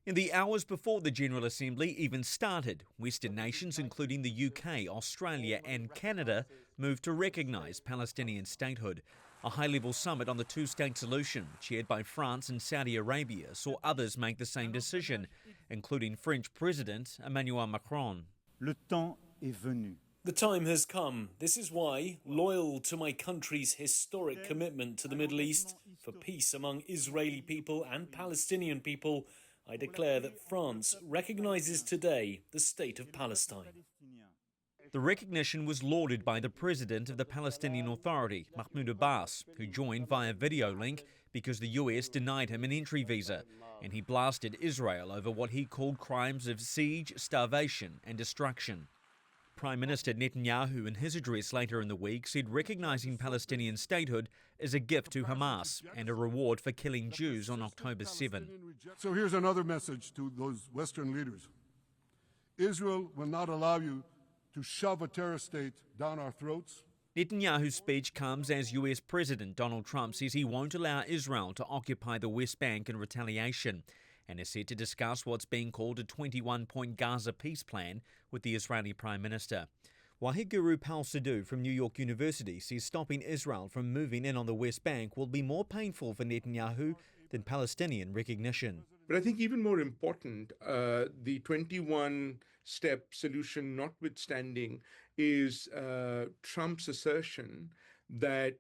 In the hours before the General Assembly even started, Western nations, including the UK, Australia and Canada, moved to recognise Palestinian statehood. A high-level summit on the two-state solution, chaired by France and Saudi Arabia, saw others make the same decision, including French President Emmanuel Macron. Le temps est venu. The time has come. This is why, loyal to my country's historic commitment to the Middle East, for peace among Israeli people and Palestinian people, I declare that France recognises today the state of Palestine. The recognition was lauded by the president of the Palestinian Authority, Mahmoud Abbas, who joined via video link because the US denied him an entry visa, and he blasted Israel over what he called crimes of siege, starvation and destruction. Prime Minister Netanyahu, in his address later in the week, said recognising Palestinian statehood is a gift to Hamas and a reward for killing Jews on October 7. So here's another message to those Western leaders. Israel will not allow you to shove a terrorist state down our throats. Netanyahu's speech comes as US President Donald Trump says he won't allow Israel to occupy the West Bank in retaliation, and is set to discuss what's being called a 21-point Gaza peace plan with the Israeli Prime Minister. Wahid Pal-Sidhu from New York University says stopping Israel from moving in on the West Bank will be more painful for Netanyahu than Palestinian recognition. But I think even more important, the 21-step solution notwithstanding, is Trump's assertion that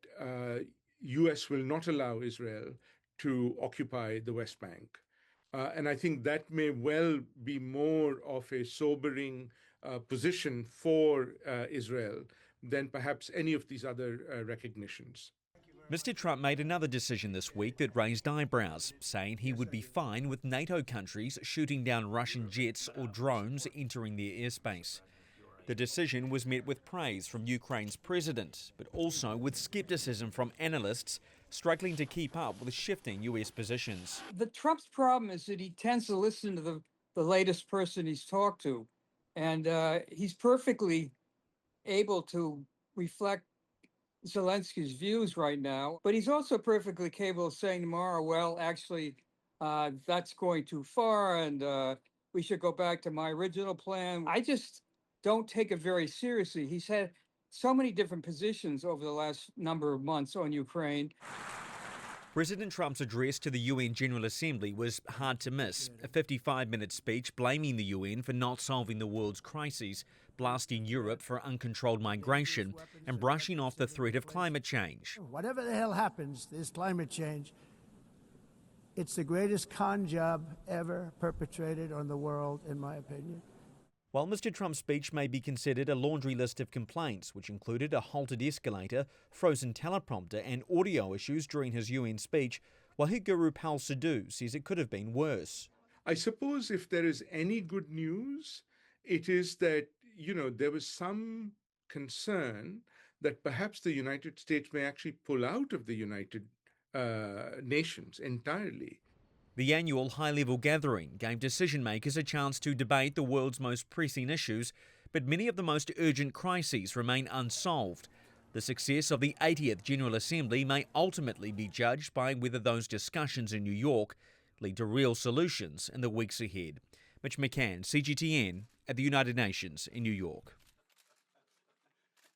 US will not allow Israel to occupy the West Bank. And I think that may well be more of a sobering position for Israel than perhaps any of these other recognitions. Mr. Trump made another decision this week that raised eyebrows, saying he would be fine with NATO countries shooting down Russian jets or drones entering their airspace. The decision was met with praise from Ukraine's president, but also with scepticism from analysts struggling to keep up with shifting US positions. The Trump's problem is that he tends to listen to the latest person he's talked to, and he's perfectly able to reflect Zelensky's views right now, but he's also perfectly capable of saying tomorrow, well, actually, that's going too far, and we should go back to my original plan. I just don't take it very seriously. He's had so many different positions over the last number of months on Ukraine. President Trump's address to the UN General Assembly was hard to miss. A 55-minute speech blaming the UN for not solving the world's crises, blasting Europe for uncontrolled migration, and brushing off the threat of climate change. Whatever the hell happens, this climate change, it's the greatest con job ever perpetrated on the world, in my opinion. While Mr. Trump's speech may be considered a laundry list of complaints, which included a halted escalator, frozen teleprompter and audio issues during his UN speech, Wahid Pal-Sidhu says it could have been worse. I suppose if there is any good news, it is that, there was some concern that perhaps the United States may actually pull out of the United Nations entirely. The annual high-level gathering gave decision-makers a chance to debate the world's most pressing issues, but many of the most urgent crises remain unsolved. The success of the 80th General Assembly may ultimately be judged by whether those discussions in New York lead to real solutions in the weeks ahead. Mitch McCann, CGTN, at the United Nations in New York.